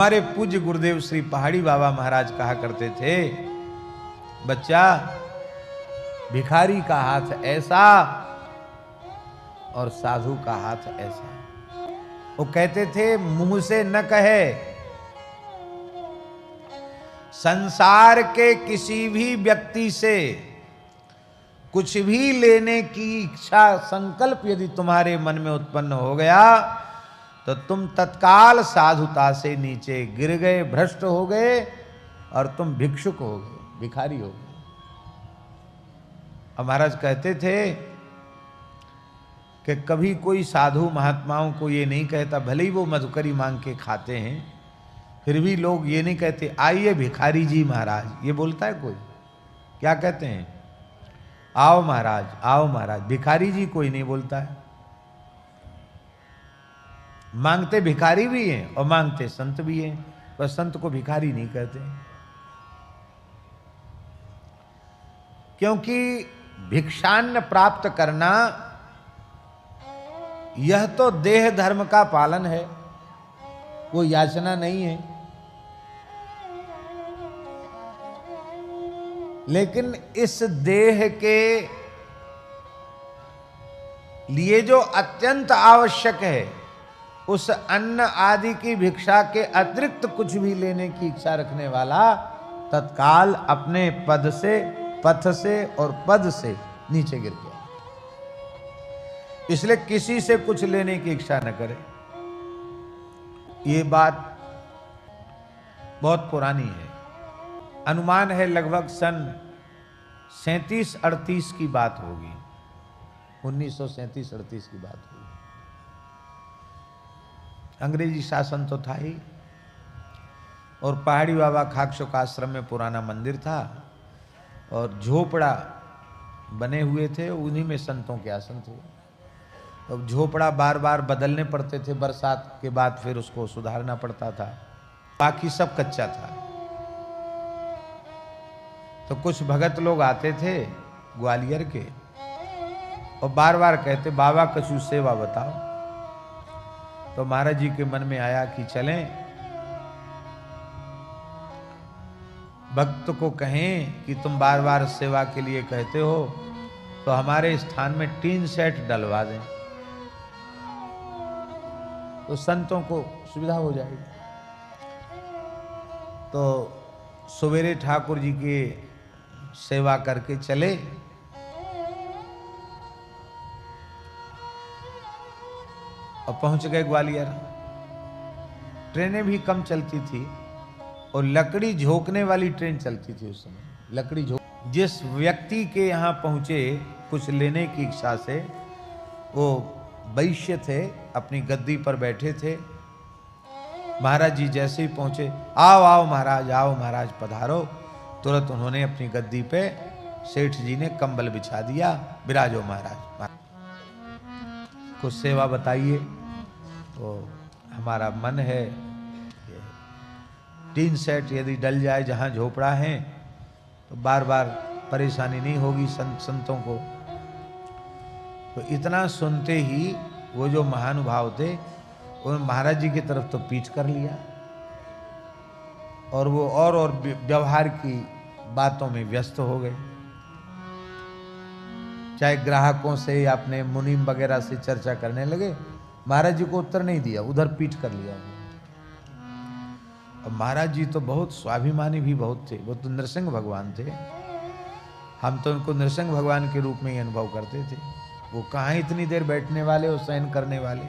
हमारे पूज्य गुरुदेव श्री पहाड़ी बाबा महाराज कहा करते थे, बच्चा भिखारी का हाथ ऐसा और साधु का हाथ ऐसा। वो कहते थे मुंह से न कहे, संसार के किसी भी व्यक्ति से कुछ भी लेने की इच्छा संकल्प यदि तुम्हारे मन में उत्पन्न हो गया तो तुम तत्काल साधुता से नीचे गिर गए, भ्रष्ट हो गए और तुम भिक्षुक हो गए, भिखारी हो गए। महाराज कहते थे कि कभी कोई साधु महात्माओं को ये नहीं कहता, भले ही वो मधुकरी मांग के खाते हैं, फिर भी लोग ये नहीं कहते आइए भिखारी जी महाराज। ये बोलता है कोई? क्या कहते हैं? आओ महाराज, आओ महाराज। भिखारी जी कोई नहीं बोलता है। मांगते भिखारी भी हैं और मांगते संत भी हैं, पर संत को भिखारी नहीं कहते, क्योंकि भिक्षान्न प्राप्त करना यह तो देह धर्म का पालन है, वो याचना नहीं है। लेकिन इस देह के लिए जो अत्यंत आवश्यक है, उस अन्न आदि की भिक्षा के अतिरिक्त कुछ भी लेने की इच्छा रखने वाला तत्काल अपने पद से, पथ से और पद से नीचे गिर गया। इसलिए किसी से कुछ लेने की इच्छा न करे। ये बात बहुत पुरानी है, अनुमान है लगभग सन 37-38 की बात होगी, 1937-38 की बात होगी। अंग्रेजी शासन तो था ही, और पहाड़ी बाबा खाकशोक आश्रम में पुराना मंदिर था और झोपड़ा बने हुए थे, उन्हीं में संतों के आसन थे। अब झोपड़ा बार बार बदलने पड़ते थे, बरसात के बाद फिर उसको सुधारना पड़ता था, बाकी सब कच्चा था। तो कुछ भगत लोग आते थे ग्वालियर के और बार बार कहते बाबा कछु सेवा बताओ। तो महाराज जी के मन में आया कि चलें, भक्त को कहें कि तुम बार बार सेवा के लिए कहते हो तो हमारे स्थान में टीन सेट डलवा दें, तो संतों को सुविधा हो जाएगी। तो सवेरे ठाकुर जी की सेवा करके चले, और पहुंच गए ग्वालियर। ट्रेनें भी कम चलती थी और लकड़ी झोंकने वाली ट्रेन चलती थी उस समय। लकड़ी झोंक, जिस व्यक्ति के यहाँ पहुंचे कुछ लेने की इच्छा से, वो वैश्य थे, अपनी गद्दी पर बैठे थे। महाराज जी जैसे ही पहुंचे, आओ आओ महाराज, आओ महाराज पधारो। तुरंत उन्होंने अपनी गद्दी पे, सेठ जी ने कंबल बिछा दिया, विराजो महाराज, कुछ सेवा बताइए। तो हमारा मन है टीन सेट यदि डल जाए जहाँ झोपड़ा है तो बार बार परेशानी नहीं होगी संतों को। तो इतना सुनते ही वो जो महानुभाव थे उन्होंने महाराज जी की तरफ तो पीठ कर लिया, और वो और व्यवहार की बातों में व्यस्त हो गए। चाहे ग्राहकों से या अपने मुनीम वगैरह से चर्चा करने लगे, महाराज जी को उत्तर नहीं दिया, उधर पीठ कर लिया। और महाराज जी तो बहुत स्वाभिमानी भी बहुत थे, वो तो नरसिंह भगवान थे। हम तो उनको नरसिंह भगवान के रूप में ही अनुभव करते थे। वो कहाँ इतनी देर बैठने वाले और सहन करने वाले।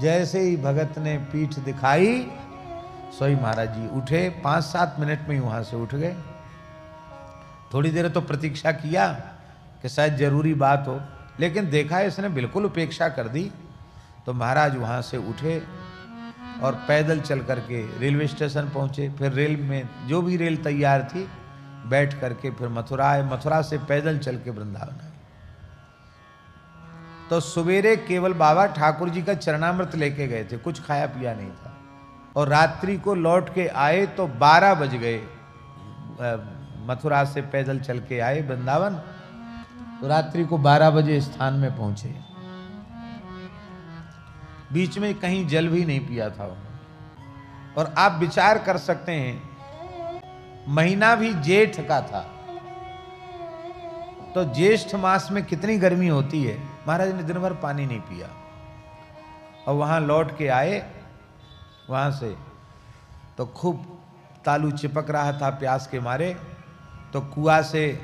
जैसे ही भगत ने पीठ दिखाई, सोई महाराज जी उठे, 5-7 मिनट में ही वहां से उठ गए। थोड़ी देर तो प्रतीक्षा किया कि शायद जरूरी बात हो, लेकिन देखा इसने बिल्कुल उपेक्षा कर दी। तो महाराज वहां से उठे और पैदल चल करके रेलवे स्टेशन पहुंचे। फिर रेल में जो भी रेल तैयार थी बैठ करके फिर मथुरा आए, मथुरा से पैदल चल के वृंदावन आए। तो सवेरे केवल बाबा ठाकुर जी का चरणामृत लेके गए थे, कुछ खाया पिया नहीं था। और रात्रि को लौट के आए तो 12 बज गए। मथुरा से पैदल चल के आए वृंदावन, तो रात्रि को 12 बजे स्थान में पहुंचे। बीच में कहीं जल भी नहीं पिया था उन्होंने। और आप विचार कर सकते हैं, महीना भी जेठ का था, तो ज्येष्ठ मास में कितनी गर्मी होती है। महाराज ने दिन भर पानी नहीं पिया और वहां लौट के आए वहां से, तो खूब तालू चिपक रहा था प्यास के मारे। तो कुआं से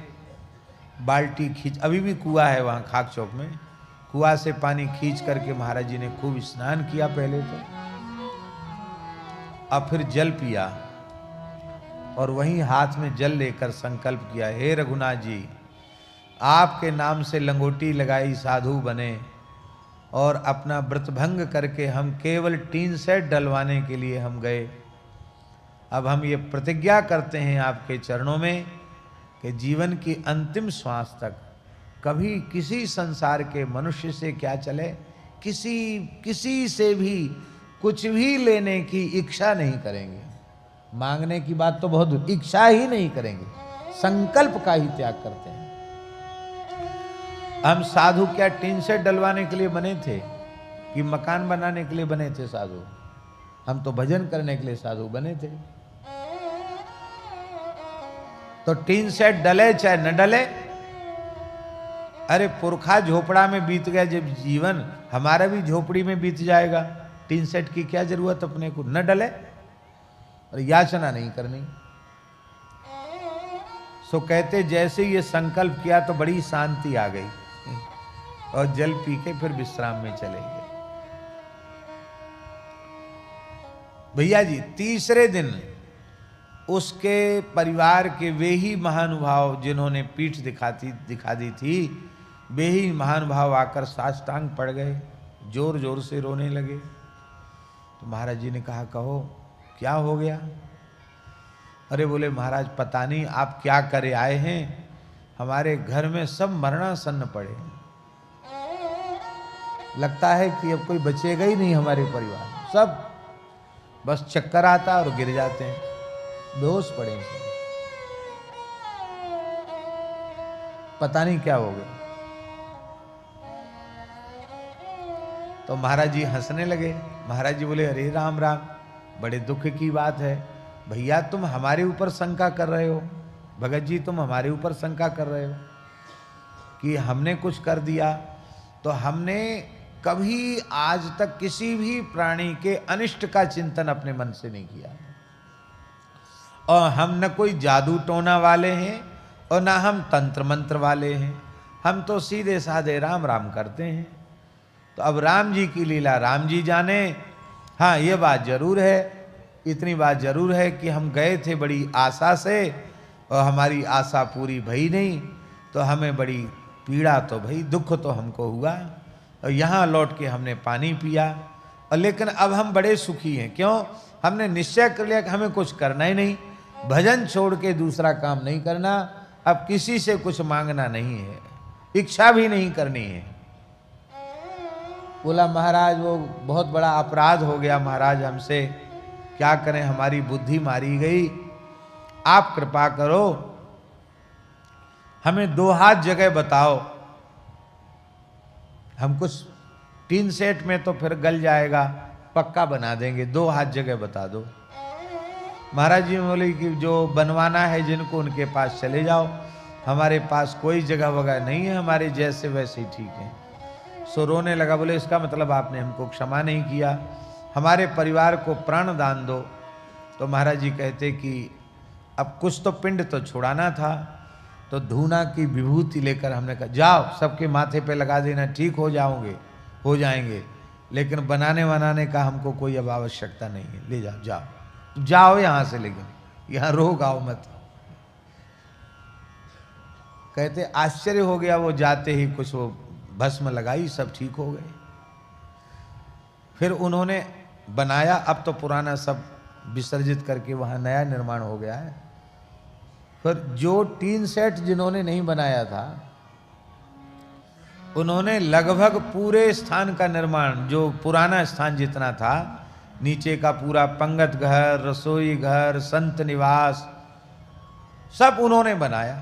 बाल्टी खींच, अभी भी कुआं है वहां खाक चौक में, कुआं से पानी खींच करके महाराज जी ने खूब स्नान किया पहले तो, अब फिर जल पिया और वहीं हाथ में जल लेकर संकल्प किया, हे रघुनाथ जी, आपके नाम से लंगोटी लगाई साधु बने और अपना व्रत भंग करके हम केवल टीन सेट डलवाने के लिए हम गए। अब हम ये प्रतिज्ञा करते हैं आपके चरणों में कि जीवन की अंतिम श्वास तक कभी किसी संसार के मनुष्य से क्या चले, किसी से भी कुछ भी लेने की इच्छा नहीं करेंगे। मांगने की बात तो बहुत, इच्छा ही नहीं करेंगे, संकल्प का ही त्याग करते हैं। हम साधु क्या टीन सेट डलवाने के लिए बने थे कि मकान बनाने के लिए बने थे साधु? हम तो भजन करने के लिए साधु बने थे। तो टीन सेट डले चाहे न डले, अरे पुरखा झोपड़ा में बीत गया जब जीवन, हमारा भी झोपड़ी में बीत जाएगा। टीन सेट की क्या जरूरत अपने को, न डले और याचना नहीं करनी। सो कहते जैसे ये संकल्प किया तो बड़ी शांति आ गई और जल पी के फिर विश्राम में चले गए। भैया जी तीसरे दिन उसके परिवार के वे ही महानुभाव जिन्होंने पीठ दिखा दी थी, वे ही महानुभाव आकर साष्टांग पड़ गए, जोर जोर से रोने लगे। तो महाराज जी ने कहा, कहो क्या हो गया? अरे बोले महाराज पता नहीं आप क्या करे आए हैं, हमारे घर में सब मरणासन्न पड़े, लगता है कि अब कोई बचेगा ही नहीं हमारे परिवार में, सब बस चक्कर आता और गिर जाते हैं, बेहोश पड़े हैं, पता नहीं क्या हो गया। तो महाराज जी हंसने लगे। महाराज जी बोले, अरे राम राम, बड़े दुख की बात है भैया, तुम हमारे ऊपर शंका कर रहे हो, भगत जी तुम हमारे ऊपर शंका कर रहे हो कि हमने कुछ कर दिया। तो हमने कभी आज तक किसी भी प्राणी के अनिष्ट का चिंतन अपने मन से नहीं किया, और हम न कोई जादू टोना वाले हैं और ना हम तंत्र मंत्र वाले हैं, हम तो सीधे साधे राम राम करते हैं। तो अब राम जी की लीला राम जी जाने। हाँ ये बात जरूर है, इतनी बात जरूर है कि हम गए थे बड़ी आशा से और हमारी आशा पूरी भई नहीं, तो हमें बड़ी पीड़ा तो भई, दुख तो हमको हुआ, और यहाँ लौट के हमने पानी पिया, और लेकिन अब हम बड़े सुखी हैं। क्यों? हमने निश्चय कर लिया कि हमें कुछ करना ही नहीं, भजन छोड़ के दूसरा काम नहीं करना, अब किसी से कुछ मांगना नहीं है, इच्छा भी नहीं करनी है। बोला महाराज वो बहुत बड़ा अपराध हो गया महाराज हमसे, क्या करें, हमारी बुद्धि मारी गई, आप कृपा करो, हमें 2 हाथ जगह बताओ। हम कुछ टीन सेट में तो फिर गल जाएगा, पक्का बना देंगे, 2 हाथ जगह बता दो। महाराज जी बोले कि जो बनवाना है जिनको उनके पास चले जाओ, हमारे पास कोई जगह वगैरह नहीं है, हमारे जैसे वैसे ही ठीक है। सो रोने लगा। बोले इसका मतलब आपने हमको क्षमा नहीं किया, हमारे परिवार को प्राण दान दो। तो महाराज जी कहते कि अब कुछ तो पिंड तो छुड़ाना था, तो धूना की विभूति लेकर हमने कहा जाओ सबके माथे पे लगा देना, ठीक हो जाएंगे, लेकिन बनाने बनाने का हमको कोई अब आवश्यकता नहीं है, ले जाओ जाओ यहाँ से, लेकिन यहाँ रोग आओ मत। कहते आश्चर्य हो गया, वो जाते ही कुछ वो भस्म लगाई, सब ठीक हो गए। फिर उन्होंने बनाया, अब तो पुराना सब विसर्जित करके वहाँ नया निर्माण हो गया है। फिर जो टीन सेट जिन्होंने नहीं बनाया था, उन्होंने लगभग पूरे स्थान का निर्माण, जो पुराना स्थान जितना था, नीचे का पूरा पंगत घर, रसोई घर, संत निवास, सब उन्होंने बनाया।